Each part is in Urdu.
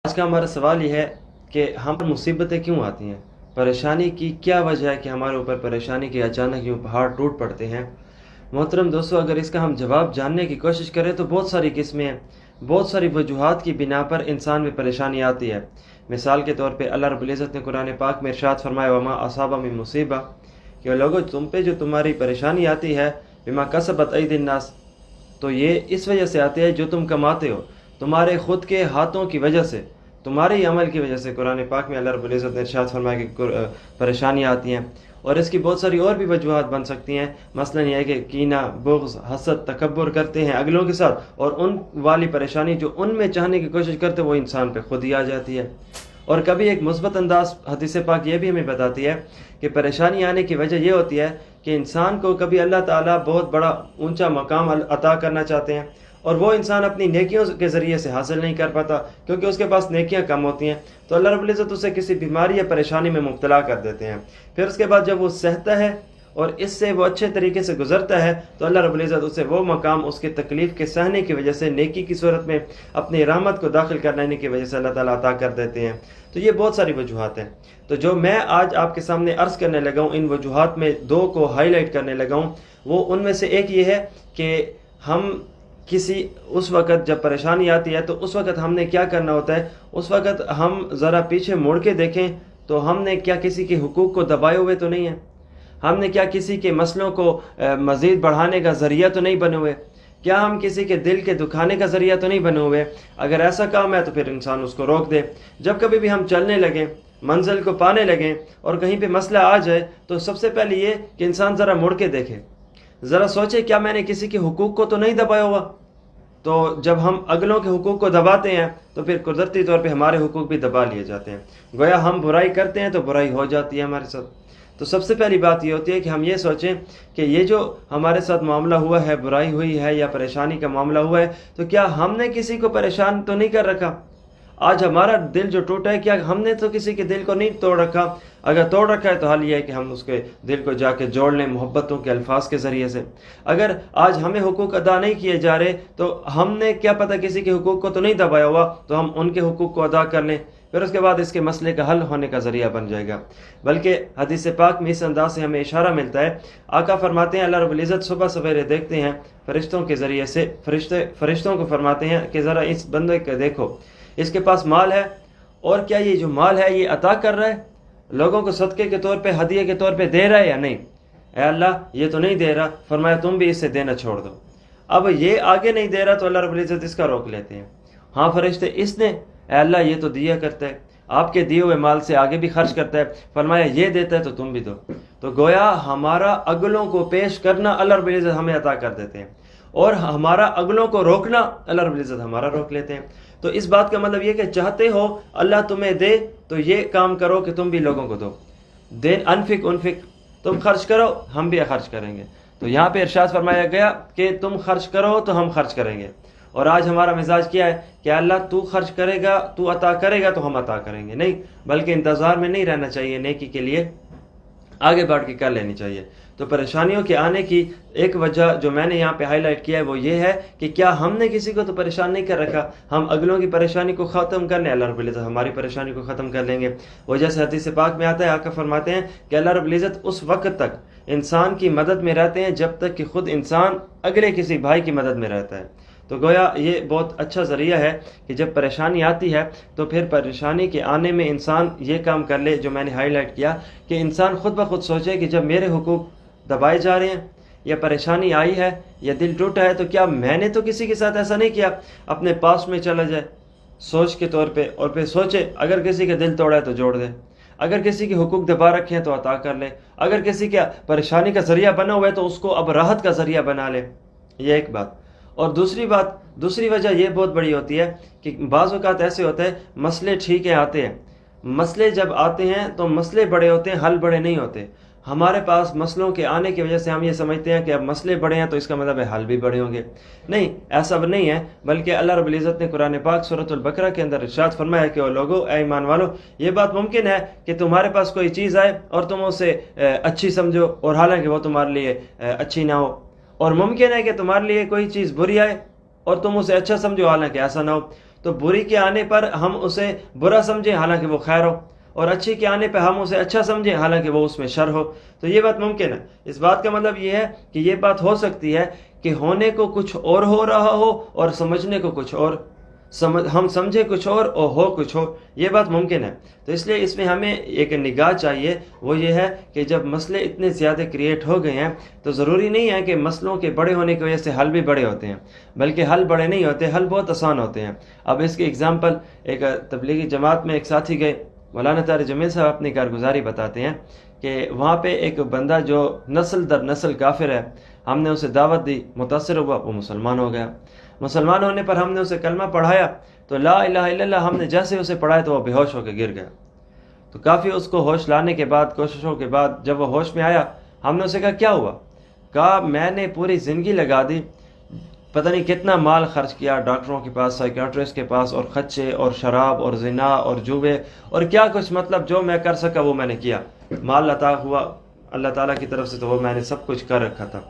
آج کا ہمارا سوال یہ ہے کہ ہم پر مصیبتیں کیوں آتی ہیں؟ پریشانی کی کیا وجہ ہے کہ ہمارے اوپر پریشانی کے اچانک یوں پہاڑ ٹوٹ پڑتے ہیں؟ محترم دوستو، اگر اس کا ہم جواب جاننے کی کوشش کریں تو بہت ساری قسمیں ہیں، بہت ساری وجوہات کی بنا پر انسان میں پریشانی آتی ہے۔ مثال کے طور پہ اللہ رب العزت نے قرآن پاک میں ارشاد فرمایا وما اصاب من مصیبہ، کہ لوگوں تم پہ جو تمہاری پریشانی آتی ہے بما کسبت ایدی الناس، تو یہ اس وجہ سے آتی ہے جو تم کماتے ہو، تمہارے خود کے ہاتھوں کی وجہ سے، تمہارے ہی عمل کی وجہ سے۔ قرآن پاک میں اللہ رب العزت نے ارشاد فرمایا کہ پریشانیاں آتی ہیں، اور اس کی بہت ساری اور بھی وجوہات بن سکتی ہیں۔ مثلا یہ ہے کہ کینہ، بغض، حسد، تکبر کرتے ہیں اگلوں کے ساتھ، اور ان والی پریشانی جو ان میں چاہنے کی کوشش کرتے وہ انسان پہ خود ہی آ جاتی ہے۔ اور کبھی ایک مثبت انداز حدیث پاک یہ بھی ہمیں بتاتی ہے کہ پریشانی آنے کی وجہ یہ ہوتی ہے کہ انسان کو کبھی اللہ تعالیٰ بہت بڑا اونچا مقام عطا کرنا چاہتے ہیں، اور وہ انسان اپنی نیکیوں کے ذریعے سے حاصل نہیں کر پاتا کیونکہ اس کے پاس نیکیاں کم ہوتی ہیں، تو اللہ رب العزت اسے کسی بیماری یا پریشانی میں مبتلا کر دیتے ہیں۔ پھر اس کے بعد جب وہ سہتا ہے اور اس سے وہ اچھے طریقے سے گزرتا ہے تو اللہ رب العزت اسے وہ مقام اس کے تکلیف کے سہنے کی وجہ سے نیکی کی صورت میں اپنی رحمت کو داخل کر لینے کی وجہ سے اللہ تعالیٰ عطا کر دیتے ہیں۔ تو یہ بہت ساری وجوہات ہیں۔ تو جو میں آج آپ کے سامنے عرض کرنے لگا ہوں، ان وجوہات میں دو کو ہائی لائٹ کرنے لگا ہوں، وہ ان میں سے ایک یہ ہے کہ ہم کسی اس وقت جب پریشانی آتی ہے تو اس وقت ہم نے کیا کرنا ہوتا ہے، اس وقت ہم ذرا پیچھے مڑ کے دیکھیں تو ہم نے کیا کسی کے حقوق کو دبائے ہوئے تو نہیں ہیں، ہم نے کیا کسی کے مسئلوں کو مزید بڑھانے کا ذریعہ تو نہیں بنے ہوئے، کیا ہم کسی کے دل کے دکھانے کا ذریعہ تو نہیں بنے ہوئے۔ اگر ایسا کام ہے تو پھر انسان اس کو روک دے۔ جب کبھی بھی ہم چلنے لگیں، منزل کو پانے لگیں اور کہیں پہ مسئلہ آ جائے تو سب سے پہلے یہ کہ انسان ذرا مڑ کے دیکھے، ذرا سوچے کیا میں نے کسی کے حقوق کو تو نہیں دبایا ہوا۔ تو جب ہم اگلوں کے حقوق کو دباتے ہیں تو پھر قدرتی طور پہ ہمارے حقوق بھی دبا لیے جاتے ہیں، گویا ہم برائی کرتے ہیں تو برائی ہو جاتی ہے ہمارے ساتھ۔ تو سب سے پہلی بات یہ ہوتی ہے کہ ہم یہ سوچیں کہ یہ جو ہمارے ساتھ معاملہ ہوا ہے، برائی ہوئی ہے یا پریشانی کا معاملہ ہوا ہے، تو کیا ہم نے کسی کو پریشان تو نہیں کر رکھا؟ آج ہمارا دل جو ٹوٹا ہے، کیا ہم نے تو کسی کے دل کو نہیں توڑ رکھا؟ اگر توڑ رکھا ہے تو حل یہ ہے کہ ہم اس کے دل کو جا کے جوڑ لیں محبتوں کے الفاظ کے ذریعے سے۔ اگر آج ہمیں حقوق ادا نہیں کیے جا رہے تو ہم نے کیا پتہ کسی کے حقوق کو تو نہیں دبایا ہوا، تو ہم ان کے حقوق کو ادا کر لیں، پھر اس کے بعد اس کے مسئلے کا حل ہونے کا ذریعہ بن جائے گا۔ بلکہ حدیث پاک میں اس انداز سے ہمیں اشارہ ملتا ہے، آقا فرماتے ہیں اللہ رب العزت صبح سویرے دیکھتے ہیں فرشتوں کے ذریعے سے، فرشتوں کو فرماتے ہیں کہ ذرا اس بندے کو دیکھو، اس کے پاس مال ہے، اور کیا یہ جو مال ہے یہ عطا کر رہا ہے، لوگوں کو صدقے کے طور پہ، ہدیے کے طور پہ دے رہا ہے یا نہیں؟ اے اللہ یہ تو نہیں دے رہا، فرمایا تم بھی اسے دینا چھوڑ دو۔ اب یہ آگے نہیں دے رہا تو اللہ رب العزت اس کا روک لیتے ہیں۔ ہاں فرشتے اس نے، اے اللہ یہ تو دیا کرتا ہے، آپ کے دیے ہوئے مال سے آگے بھی خرچ کرتا ہے، فرمایا یہ دیتا ہے تو تم بھی دو۔ تو گویا ہمارا اگلوں کو پیش کرنا اللہ رب العزت ہمیں عطا کر دیتے ہیں، اور ہمارا اگلوں کو روکنا اللہ رب العزت ہمارا روک لیتے ہیں۔ تو اس بات کا مطلب یہ کہ چاہتے ہو اللہ تمہیں دے تو یہ کام کرو کہ تم بھی لوگوں کو دو، انفق تم خرچ کرو ہم بھی خرچ کریں گے۔ تو یہاں پہ ارشاد فرمایا گیا کہ تم خرچ کرو تو ہم خرچ کریں گے، اور آج ہمارا مزاج کیا ہے کہ اللہ تو خرچ کرے گا، تو عطا کرے گا تو ہم عطا کریں گے، نہیں، بلکہ انتظار میں نہیں رہنا چاہیے، نیکی کے لیے آگے بڑھ کے کر لینی چاہیے۔ تو پریشانیوں کے آنے کی ایک وجہ جو میں نے یہاں پہ ہائی لائٹ کیا ہے وہ یہ ہے کہ کیا ہم نے کسی کو تو پریشان نہیں کر رکھا، ہم اگلوں کی پریشانی کو ختم کرنے، اللہ رب العزت ہماری پریشانی کو ختم کر لیں گے۔ وہ جیسے حدیث پاک میں آتا ہے، آقا فرماتے ہیں کہ اللہ رب العزت اس وقت تک انسان کی مدد میں رہتے ہیں جب تک کہ خود انسان اگلے کسی بھائی کی مدد میں رہتا ہے۔ تو گویا یہ بہت اچھا ذریعہ ہے کہ جب پریشانی آتی ہے تو پھر پریشانی کے آنے میں انسان یہ کام کر لے جو میں نے ہائی لائٹ کیا، کہ انسان خود بخود سوچے کہ جب میرے حقوق دبائے جا رہے ہیں یا پریشانی آئی ہے یا دل ٹوٹا ہے تو کیا میں نے تو کسی کے ساتھ ایسا نہیں کیا، اپنے پاس میں چلا جائے سوچ کے طور پہ، اور پھر سوچے اگر کسی کا دل توڑا ہے تو جوڑ دے، اگر کسی کے حقوق دبا رکھے ہیں تو عطا کر لے، اگر کسی کا پریشانی کا ذریعہ بنا ہوا ہے تو اس کو اب راحت کا ذریعہ بنا لے۔ یہ ایک بات۔ اور دوسری وجہ یہ بہت بڑی ہوتی ہے کہ بعض اوقات ایسے ہوتے ہیں مسئلے ٹھیک ہیں آتے ہیں، مسئلے جب آتے ہیں تو مسئلے بڑے ہوتے ہیں، حل بڑے نہیں ہوتے۔ ہمارے پاس مسئلوں کے آنے کی وجہ سے ہم یہ سمجھتے ہیں کہ اب مسئلے بڑے ہیں تو اس کا مطلب ہے حل بھی بڑے ہوں گے، نہیں، ایسا نہیں ہے، بلکہ اللہ رب العزت نے قرآن پاک سورۃ البقرہ کے اندر ارشاد فرمایا کہ او لوگو، اے ایمان والو، یہ بات ممکن ہے کہ تمہارے پاس کوئی چیز آئے اور تم اسے اچھی سمجھو اور حالانکہ وہ تمہارے لیے اچھی نہ ہو، اور ممکن ہے کہ تمہارے لیے کوئی چیز بری آئے اور تم اسے اچھا سمجھو حالانکہ ایسا نہ ہو۔ تو بری کے آنے پر ہم اسے برا سمجھیں حالانکہ وہ خیر ہو، اور اچھی کے آنے پہ ہم اسے اچھا سمجھیں حالانکہ وہ اس میں شر ہو. تو یہ بات ممکن ہے. اس بات کا مطلب یہ ہے کہ یہ بات ہو سکتی ہے کہ ہونے کو کچھ اور ہو رہا ہو اور سمجھنے کو کچھ اور، ہم سمجھے کچھ اور ہو کچھ اور. یہ بات ممکن ہے. تو اس لیے اس میں ہمیں ایک نگاہ چاہیے، وہ یہ ہے کہ جب مسئلے اتنے زیادہ کریٹ ہو گئے ہیں تو ضروری نہیں ہے کہ مسئلوں کے بڑے ہونے کی وجہ سے حل بھی بڑے ہوتے ہیں، بلکہ حل بڑے نہیں ہوتے، حل بہت آسان ہوتے ہیں. اب اس کی اگزامپل، ایک تبلیغی جماعت میں ایک ساتھی گئے، مولانا طارق جمیل صاحب اپنی کارگزاری بتاتے ہیں کہ وہاں پہ ایک بندہ جو نسل در نسل کافر ہے، ہم نے اسے دعوت دی، متاثر ہوا، وہ مسلمان ہو گیا. مسلمان ہونے پر ہم نے اسے کلمہ پڑھایا تو لا الہ الا اللہ ہم نے جیسے اسے پڑھایا تو وہ بے ہوش ہو کے گر گیا. تو کافی اس کو ہوش لانے کے بعد، کوششوں کے بعد جب وہ ہوش میں آیا، ہم نے اسے کہا کیا ہوا؟ کہا میں نے پوری زندگی لگا دی، پتہ نہیں کتنا مال خرچ کیا ڈاکٹروں کے پاس، سائیکیٹرسٹ کے پاس، اور خدشے اور شراب اور زنا اور جوے اور کیا کچھ، مطلب جو میں کر سکا وہ میں نے کیا. مال عطا ہوا اللہ تعالیٰ کی طرف سے تو وہ میں نے سب کچھ کر رکھا تھا،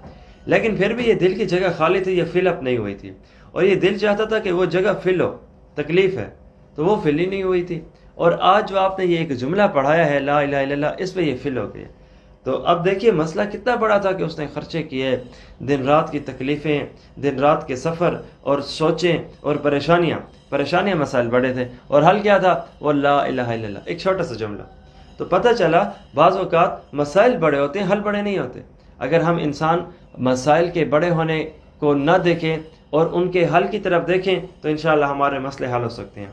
لیکن پھر بھی یہ دل کی جگہ خالی تھی، یہ فل اپ نہیں ہوئی تھی. اور یہ دل چاہتا تھا کہ وہ جگہ فل ہو، تکلیف ہے تو وہ فل ہی نہیں ہوئی تھی. اور آج جو آپ نے یہ ایک جملہ پڑھایا ہے لا الہ الا اللہ، اس پہ یہ فل ہو گئی. تو اب دیکھیے مسئلہ کتنا بڑا تھا کہ اس نے خرچے کیے، دن رات کی تکلیفیں، دن رات کے سفر اور سوچیں اور پریشانیاں مسائل بڑے تھے، اور حل کیا تھا؟ وہ لا الہ الا اللہ، ایک چھوٹا سا جملہ. تو پتہ چلا بعض اوقات مسائل بڑے ہوتے ہیں، حل بڑے نہیں ہوتے. اگر ہم انسان مسائل کے بڑے ہونے کو نہ دیکھیں اور ان کے حل کی طرف دیکھیں تو انشاءاللہ ہمارے مسئلے حل ہو سکتے ہیں.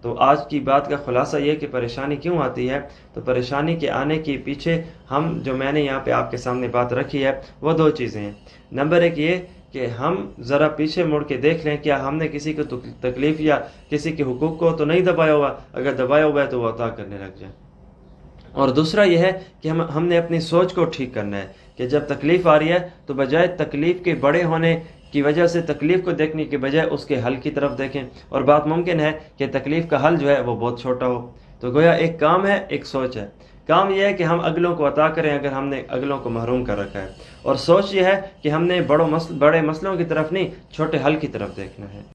تو آج کی بات کا خلاصہ یہ کہ پریشانی کیوں آتی ہے، تو پریشانی کے آنے کے پیچھے میں نے یہاں پہ آپ کے سامنے بات رکھی ہے وہ دو چیزیں ہیں. نمبر ایک یہ کہ ہم ذرا پیچھے مڑ کے دیکھ لیں کیا ہم نے کسی کو تکلیف یا کسی کے حقوق کو تو نہیں دبایا ہوا، اگر دبایا ہوا ہے تو وہ عطا کرنے لگ جائیں. اور دوسرا یہ ہے کہ ہم نے اپنی سوچ کو ٹھیک کرنا ہے کہ جب تکلیف آ رہی ہے تو بجائے تکلیف کے بڑے ہونے کی وجہ سے تکلیف کو دیکھنے کے بجائے اس کے حل کی طرف دیکھیں. اور بات ممکن ہے کہ تکلیف کا حل جو ہے وہ بہت چھوٹا ہو. تو گویا ایک کام ہے، ایک سوچ ہے. کام یہ ہے کہ ہم اگلوں کو عطا کریں اگر ہم نے اگلوں کو محروم کر رکھا ہے، اور سوچ یہ ہے کہ ہم نے بڑے مسئلوں کی طرف نہیں، چھوٹے حل کی طرف دیکھنا ہے.